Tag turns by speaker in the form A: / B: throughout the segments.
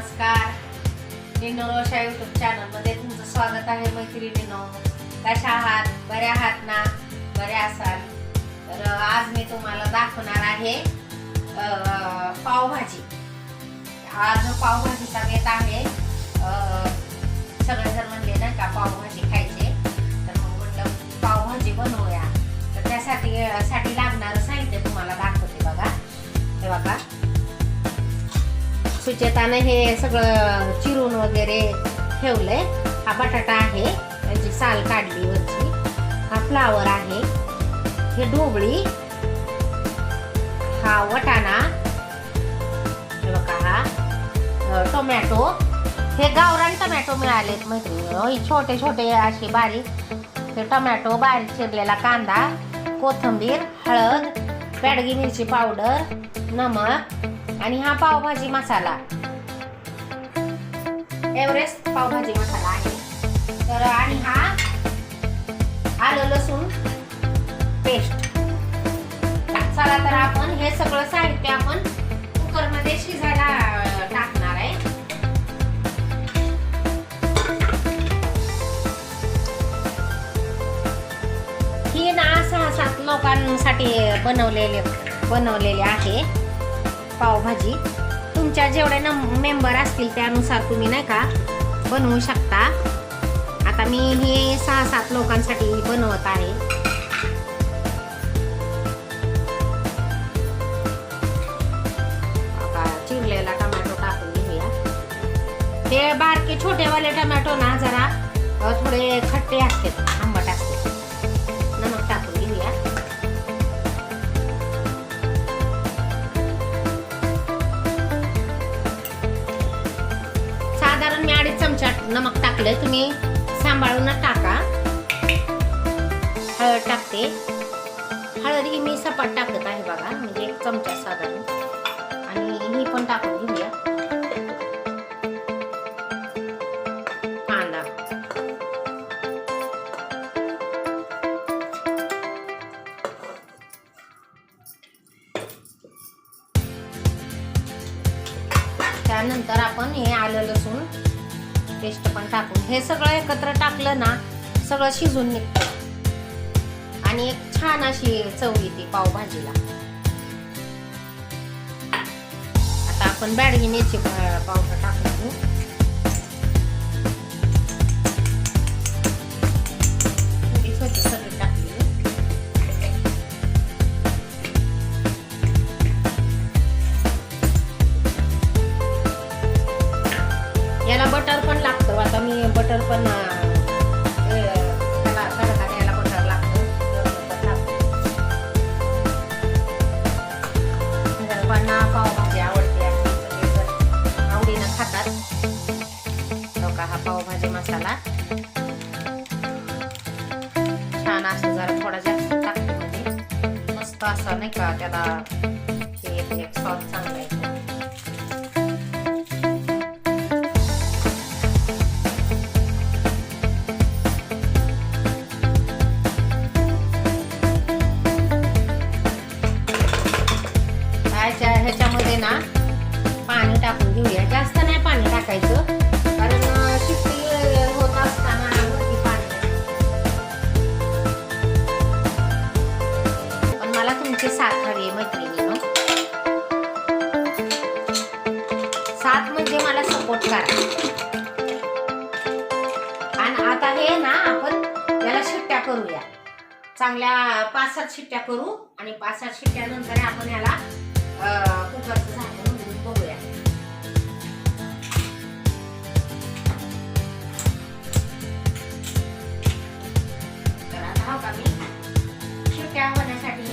A: नमस्कार. निनो रोशा यूट्यूब चॅनलमध्ये तुमचं स्वागत आहे मैत्रिणींनो. कशा आहात? बऱ्या आहात ना? बऱ्या असाल तर आज मी तुम्हाला दाखवणार आहे पावभाजी. आज पावभाजीचा बेत आहे. सगळेजण म्हणले ना का पावभाजी खायचे, तर मग म्हटलं पावभाजी बनवूया. तर त्यासाठी लागणारं साहित्य तुम्हाला दाखवते बघा. हे बघा, सुचेताने हे सगळं चिरून वगैरे ठेवलंय. हा बटाटा आहे, त्याची साल काढली वरची. हा फ्लावर आहे, हे ढोबळी, हा वटाणा, हे बघा हा टोमॅटो. हे गावरान टोमॅटो मिळालेत मैत्रिणी, छोटे छोटे असे बारीक. हे टोमॅटो, बारीक चिरलेला कांदा, कोथिंबीर, हळद, बॅडगी मिरची पावडर, नमक आणि हा पावभाजी मसाला, एव्हरेस्ट पावभाजी मसाला आहे. तर आणि हा आलं लसूण पेस्ट. चला तर आपण हे सगळं साहित्य आपण कुकर मध्ये शिजायला टाकणार आहे. ही ना 6-7 लोकांसाठी बनवलेले आहे पावभाजी. तुमच्या जेवढे मेंबर असतील त्यानुसार तुम्ही नाही का बनवू शकता. आता मी हे 6-7 लोकांसाठी बनवत आहे. आता चिरलेला टोमॅटो टाकून घेऊया. हे बारके छोटेवाले टोमॅटो ना जरा थोडे खट्टे असतात, आंबट असतात. नमक टाकून घेऊया. साधारण मी 2.5 चमचा नमक टाकले, तुम्ही सांभाळूनच टाका. हळद टाकते. हळद ही मी सपाट टाकत आहे बघा, म्हणजे 1 चमचा साधारण. आणि ही पण टाकून घेऊया. कांदा, त्यानंतर आपण हे आलं लसूण पेस्ट पण टाकून हे सगळं एकत्र टाकलं ना, सगळं शिजून निघतं आणि एक छान अशी चव येते पावभाजीला. आता आपण बॅडगी मिरची पावडर टाकून घेऊ. सगळी टाकली. याला बटर पण लागतं. आता मी बटर पण त्याला तडका द्यायला बटर लागतं. पण पावभाजी आवडते, आवडीनं खातात. बघा हा पावभाजी मसाला छान असं जरा थोडा जास्त टाकते म्हणजे मस्त असं नाही का त्याला हे एक सॉस चांगला येतो. ह्याच्यामध्ये ना पाणी टाकून घेऊया. जास्त नाही पाणी टाकायचं, कारण शिट्टी होत असताना पाणी. पण मला तुमची साथ हवी आहे मैत्रिणींनो. साथ म्हणजे मला सपोर्ट करा. आणि आता हे ना आपण याला शिट्ट्या करूया. चांगल्या 5-7 शिट्ट्या करू आणि 5-7 शिट्ट्यानंतर आपण याला कुकरचं झाकण उघडून बघूया. तर आता हो का मी शिट्ट्या होण्यासाठी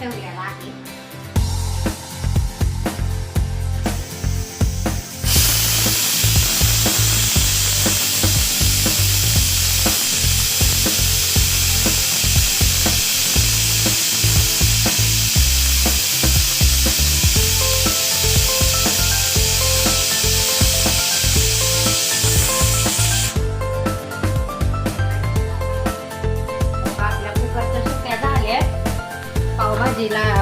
A: ठेवलेला आहे.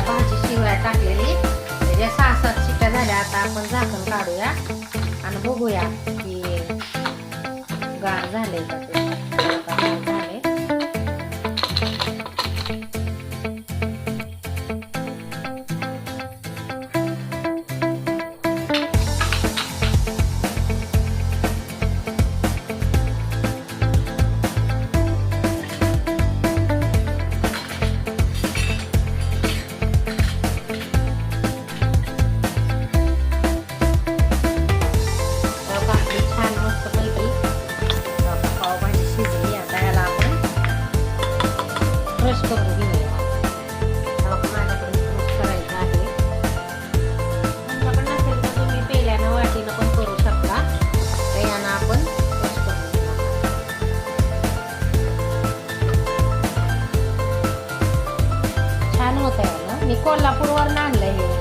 A: भाजी शिवाय टाकलेली. त्याच्या 6-7 शिट्ट्या झाल्या. आता आपण झाकण काढूया आणि बघूया की गार झाले का ते. गार झाले. करून घेऊया. माझ्याकडे क्रश करायचं आहे. तुमच्याकडे नसेल तर तुम्ही पेल्यानं वाटीनं पण करू शकता. तर यानं आपण क्रश करून घेऊया. छान होत आहे ना. मी कोल्हापूरवरून आणलंय हे.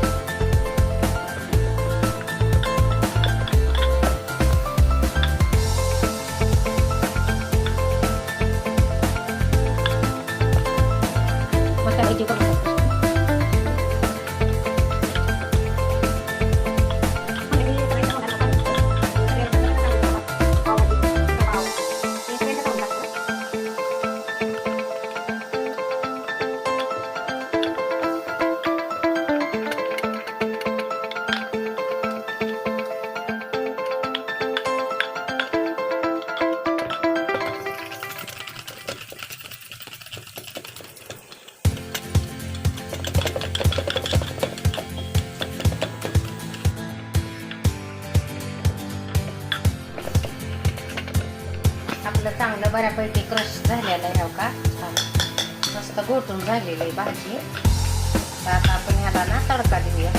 A: आपलं चांगलं बऱ्यापैकी क्रश झालेलं आहे का. छान मस्त घोटून झालेली आहे भाजी. तर आता आपण ह्याला ना तडका देऊया.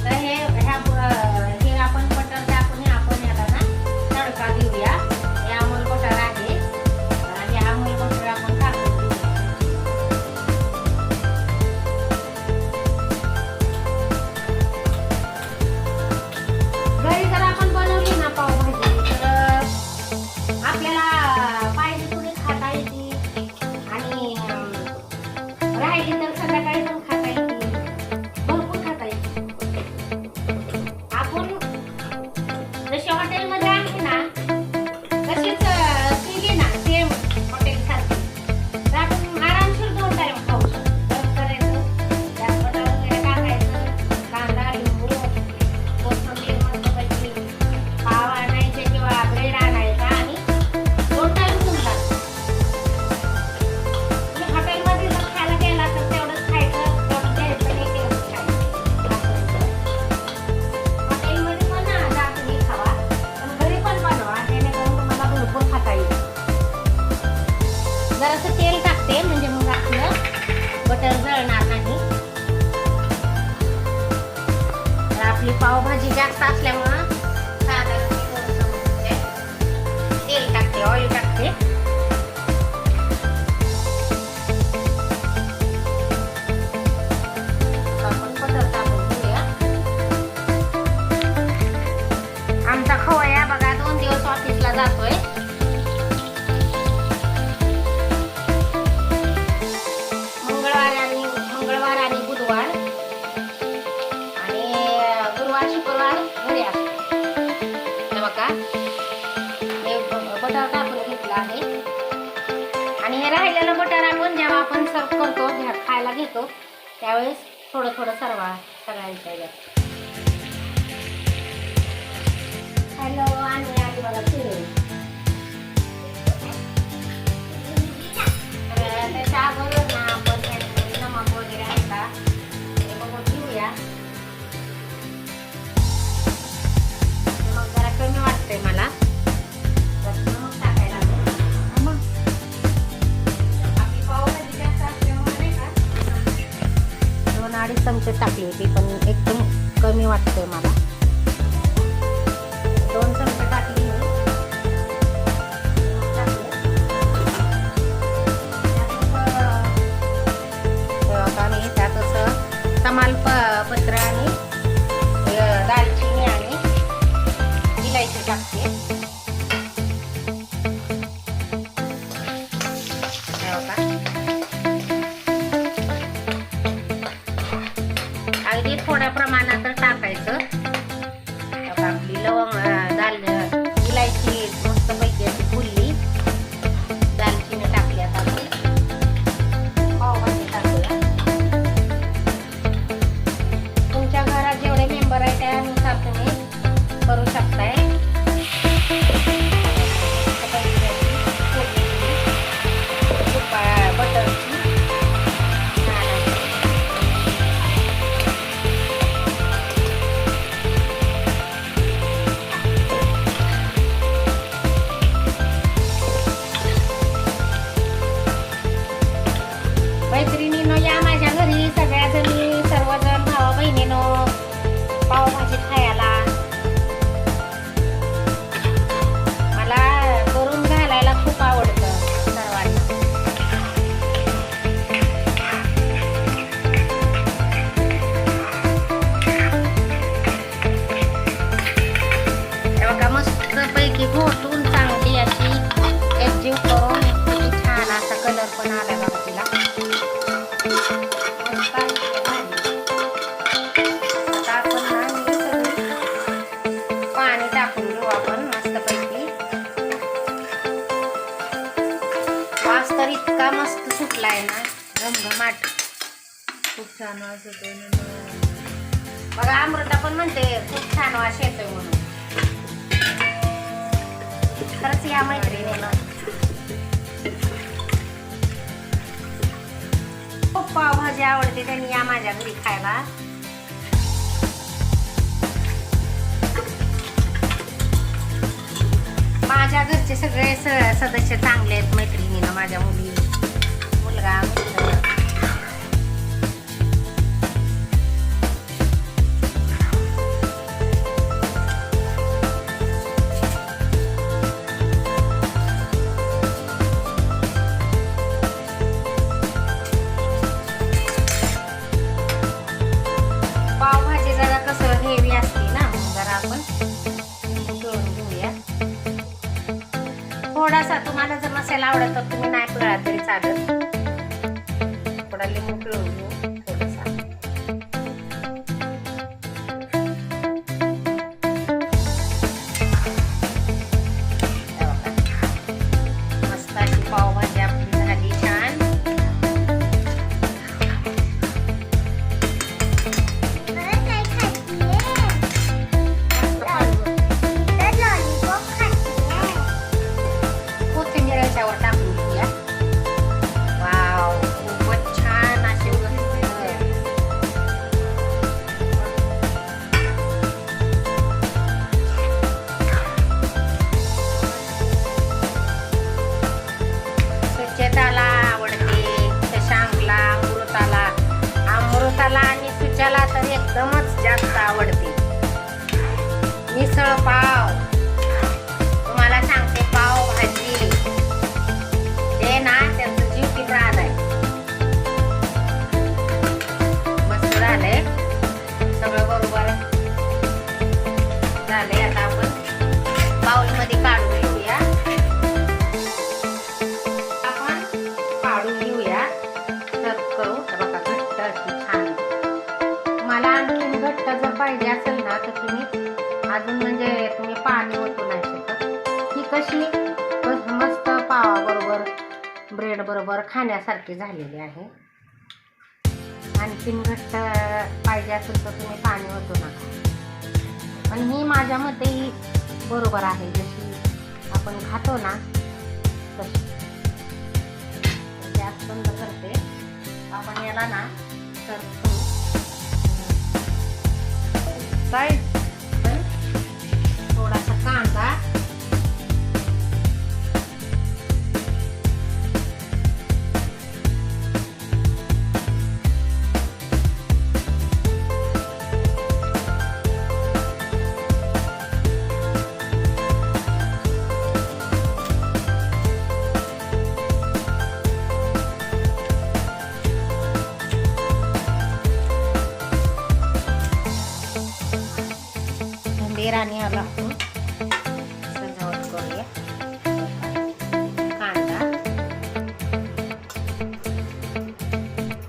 A: तर हे आपण बटर टाकून आपण ह्याला ना तडका देऊया. हे अमूल बटर आहे आणि अमूल बटर आपण टाकून जरासं तेल टाकते म्हणजे मग आपलं बटर जळणार नाही. तर आपली पावभाजी जास्त असल्यामुळं साधारण तेल टाकते, ऑइल टाकते. आपण बटर टाकून घेऊया. आमचा खवय्या बघा 2 दिवस ऑफिसला जातोय. मंगळवार आणि बुधवार आणि गुरुवार शुक्रवार घरी असतो. बघा हे बटर टाकून घेतला आहे. आणि हे राहिलेलं बटर आपण जेव्हा आपण सर्व करतो खायला घेतो त्यावेळेस थोडं थोडं सगळ्यांच्या याच्यात. हॅलो आणि आधी बघा त्याच्या अगोदर ना आपण नमक वगैरे आहे का हे बघून घेऊया. नमक जरा कमी वाटतंय मला. नमक टाकायला आपली पावभाजी जास्त असल्यामुळे नाही का 2-2.5 चमचे टाकली होती पण एकदम कमी वाटतंय मला. 2 चमचे टाकली. तमालपत्र आणि दालचिनी आणि इलायची टाकते. बघा पण आलाय बघा तिला. मस्त आहे भाजी. आता आपण ना ही सगळी पाणी टाकून घेऊ आपण मस्तपैकी. वास तर इतका मस्त सुटलाय ना, घमघमाट. खूप छान वास येतोय बघा. अमृता पण म्हणते खूप छान वास येतोय म्हणून. खरंच या मैत्रिणीला खूप पावभाजी आवडते. त्यांनी या माझ्या घरी खायला. माझ्या घरचे सगळे सदस्य चांगले आहेत मैत्रिणीला. माझ्या मुली, मुलगा, मिस्टर. पावभाजी जरा कसं हेवी असते ना, जरा आपण पिळून घेऊया थोडासा. तुम्हाला जर नसेल आवडत तर तुम्ही नाही पिळा तरी चालेल. थोडा लिंबू पिळून घेऊ थोडासा. मस्त अशी पावभाजी आपली झाली छान. कोथिंबीरच्यावर टाकून घेऊया. वाव, खूपच छान अशी सुचेताला आवडते, शशांकला, अमृताला आणि सुचाला तर एकदमच जास्त आवडते. मिसळ पाव, तुम्हाला सांगते पाव भाजी ते ना त्यांचं जीव किती राहलाय. मस्त झालंय सगळं बरोबर झालंय. आता आपण बाउलमध्ये काढून घेऊया. आपण काढून घेऊया, सर्व करू. बघा घट्ट अशी छान. तुम्हाला आणखी घट्ट जर पाहिजे असेल ना तर तुम्ही अजून म्हणजे तुम्ही पाणी ओतू नाही शकत. ही कशी मस्त पावाबरोबर ब्रेड बरोबर खाण्यासारखी झालेली आहे. आणखीन घट्ट पाहिजे असेल तर तुम्ही पाणी ओतू नका. पण ही माझ्या मते ही बरोबर आहे, जशी आपण खातो ना तशी. गॅस बंद करते. आपण याला ना सर्व करू. काय थोडासा कांदा, आणि आला आपण सजावट करूया. कांदा,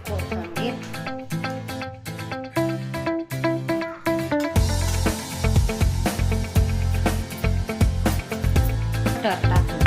A: कोथिंबीर, बटर टाकून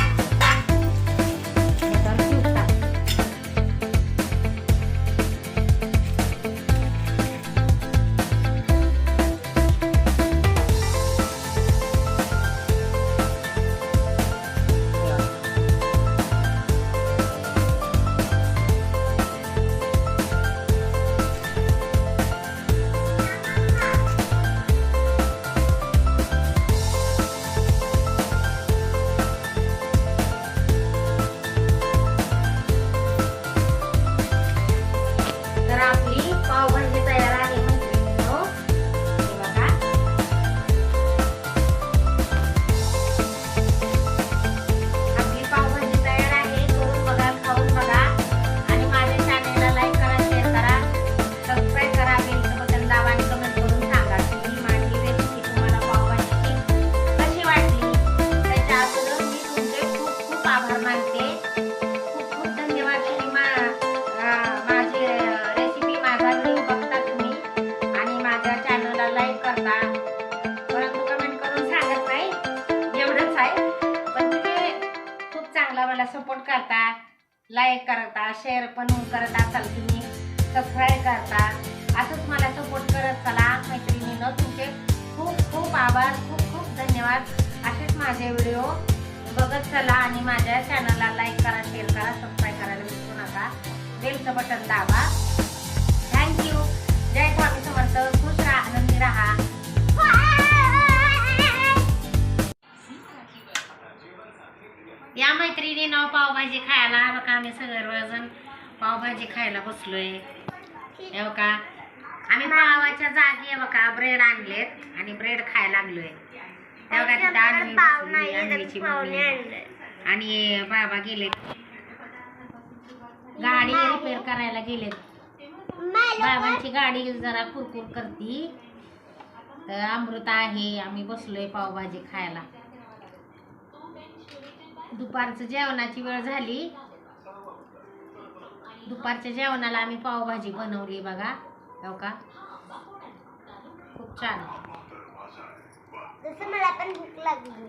A: करता, लाईक करता, शेअर पण करत असाल तुम्ही, सबस्क्राईब करता, असंच मला सपोर्ट करत चला मैत्रिणींनो. तुमचे खूप खूप आभार, खूप खूप धन्यवाद. असेच माझे व्हिडिओ बघत चला आणि माझ्या चॅनलला लाईक करा, शेअर करा, सबस्क्राईब करायला विसरू नका. बेलचं बटन दाबा. थँक्यू. जय स्वामी समर्थ. खुश राहा, आनंदी राहा. या मैत्रिणींनो पावभाजी खायला. बघा आम्ही सर्वजण पावभाजी खायला बसलोय. हे बघा आम्ही पावाच्या जागी बघा ब्रेड आणलेत आणि ब्रेड खायला लागलोय. हे बघा तिथं आणवीची मम्मी आणि बाबा गेले गाडी रिपेअर करायला गेलेत. बाबांची गाडी जरा कुरकुर करती. तर अमृता आहे. आम्ही बसलोय पावभाजी खायला. दुपारचं जेवणाची वेळ झाली. दुपारच्या जेवणाला आम्ही पावभाजी बनवली बघा. हो का खूप छान.
B: जसं मला पण भूक लागली.